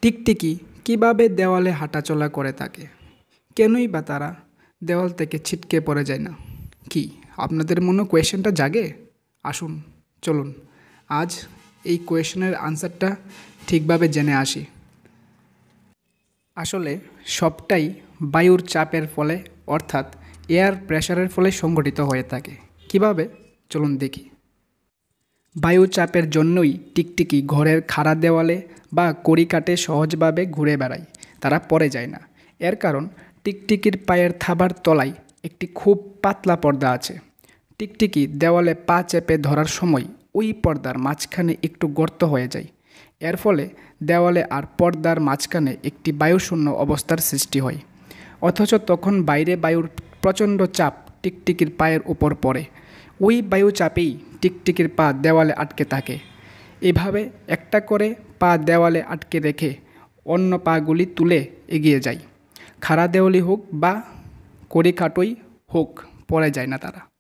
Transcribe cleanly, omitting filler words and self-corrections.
টিকটিকি কিভাবে দেওয়ালে হাঁটাচলা করে থাকে? কেনই বা তারা দেওয়াল থেকে ছিটকে পড়ে যায় না? কি আপনাদের মনে কোয়েশ্চেনটা জাগে? আসুন, চলুন আজ এই কোয়েশ্চেনের আনসারটা ঠিকভাবে জেনে আসি। আসলে সবটাই বায়ুর চাপের ফলে অর্থাৎ এয়ার প্রেশারের ফলে সংঘটিত হয়ে থাকে। কিভাবে? চলুন দেখি। বায়ু চাপের জন্যই টিকটিকি ঘরের খাড়া দেওয়ালে বা কড়িকাঠে সহজভাবে ঘুরে বেড়ায়, তারা পড়ে যায় না। এর কারণ টিকটিকির পায়ের থাবার তলায় একটি খুব পাতলা পর্দা আছে। টিকটিকি দেওয়ালে পা চেপে ধরার সময় ওই পর্দার মাঝখানে একটু গর্ত হয়ে যায়। এর ফলে দেওয়ালে আর পর্দার মাঝখানে একটি বায়ুশূন্য অবস্থার সৃষ্টি হয়। অথচ তখন বাইরে বায়ুর প্রচণ্ড চাপ টিকটিকির পায়ের উপর পড়ে। ওই বায়ু চাপেই টিকটিকির পা দেওয়ালে আটকে থাকে। এভাবে একটা করে পা দেওয়ালে আটকে রেখে অন্য পাগুলি তুলে এগিয়ে যায়। খাড়া দেওয়ালি হোক বা কড়িকাঠই হোক, পড়ে যায় না তারা।